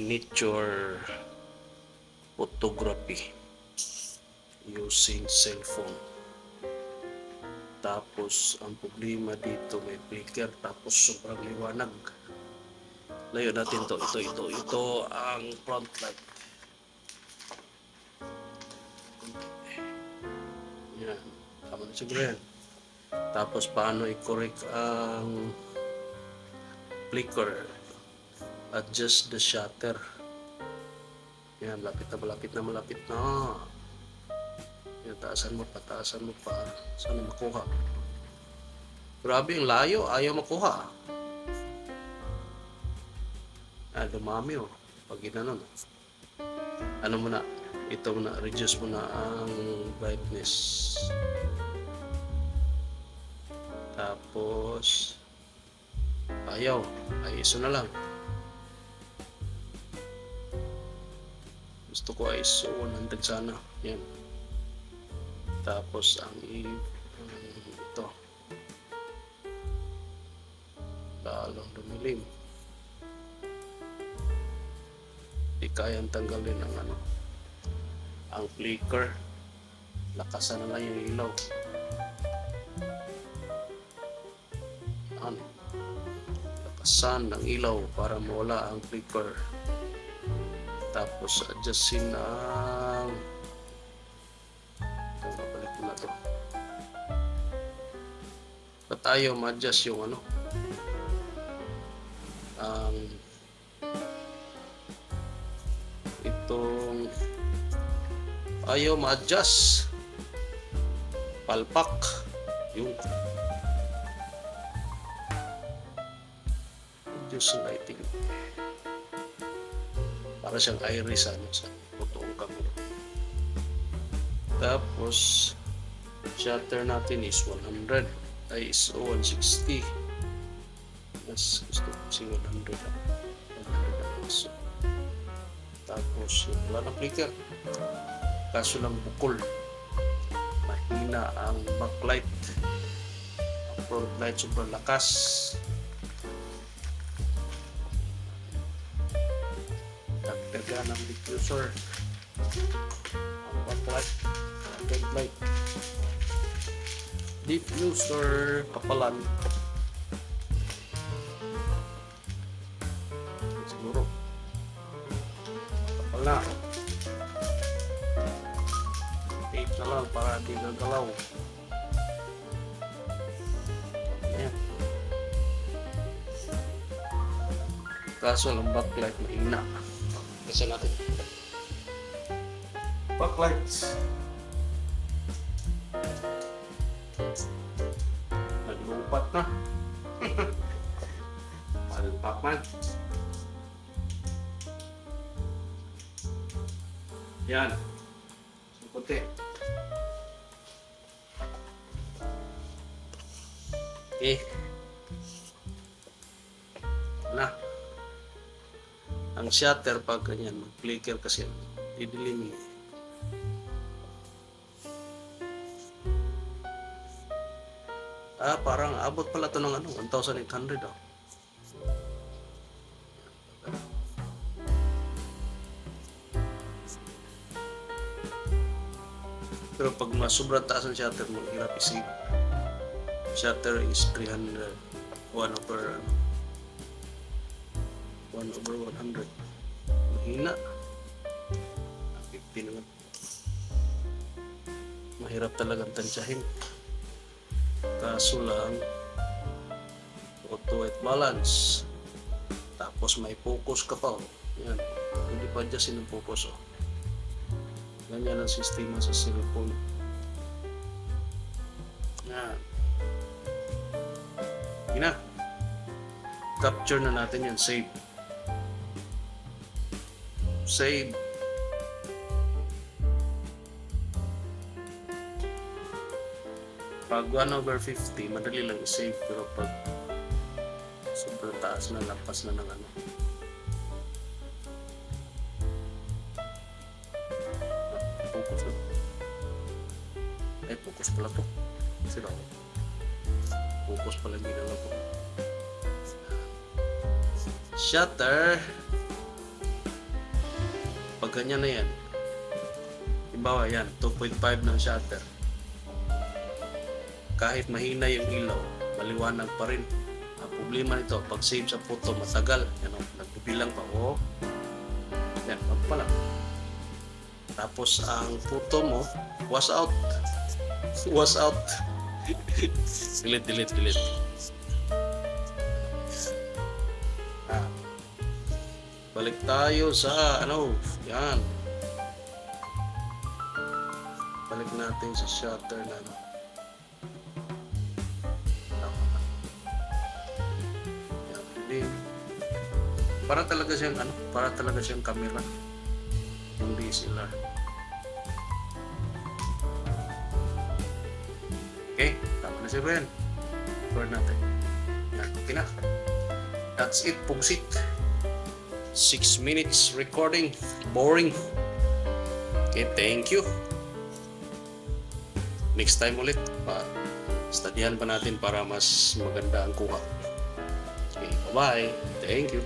miniature photography using cellphone. Tapos ang problema dito may flicker, tapos sobrang liwanag. Layo natin to. Ito ang front light. Yan, tama na siguro yan. Tapos paano i-correct ang flicker? Adjust the shutter. Yan, malapit na. Yan, taasan mo pa. Sana makuha. Grabe, ang layo. Ayaw makuha. Dumami oh. Pag ginanon. Ano muna? Ito muna. Reduce muna ang brightness. Tapos ayaw. ISO na lang. Gusto ko ISO 100 sana. Yan. Tapos ang ito. Lalong dumilim. Di kayang tanggalin ang flicker. Lakasan na lang yung ilaw. Lakasan ng ilaw para mawala ang flicker. Tapos adjustin ang mabalik ko na to. Ba't ayaw ma-adjust yung itong ayaw ma-adjust palpak yung reduce lighting para siyang iris sa totoong camera. Tapos shutter natin is 100, ISO 160. Mas gusto ko si 100 ISO. Tapos wala ng flicker, kaso lang bukol, mahina ang backlight, ang front light sobrang lakas. Dagdagan ng diffuser, ang backlight, ang front light, diffuser kapalan siguro na. Tape na lang para di gagalaw. Ayan. Kaso lang backlight mahina. Kasi natin backlights. Naglupat na. Palpak man. Yan. Puti. Okay. Na. Ang shutter pag ganyan, mag-flicker kasi didilim. Parang abot pala ito ng 1,800 oh. Pero pag mas sobrang taas ang shutter mo, hirap isave. Shutter is 300. 1 over 100. Mahina. 50 naman. Mahirap talagang tansyahin. Kaso lang, auto white balance. Tapos may focus ka pa. Yan. Hindi pa adjustin ang focus oh. Ganyan ang sistema sa cellphone. Yan. Yun na. Capture na natin yan. Save. Save. Pag 1 over 50, madali lang i-save. Pero pag sobrang taas na, lampas na ng focus na. Focus pala to. Sila ako. Focus pala ginala ko. Shutter. ganyan na yan. Halimbawa yan, 2.5 ng shutter. Kahit mahina yung ilaw, maliwanag pa rin. Ang problema nito, pag save sa photo, matagal. Yan, nagbibilang pa. Oh. Yan, wag pa lang. Tapos ang photo mo, was out. Was out. delete. Balik tayo sa yan. Balik natin sa shutter na yan, hindi. Para talaga siyang camera. Yung DSLR. Okay, tapos na si Ren. Record natin. Yan, okay na. That's it, pugsit. 6 minutes recording. Boring. Okay, thank you. Next time ulit. Studyhan pa natin para mas maganda ang kuha. Okay, bye-bye. Thank you.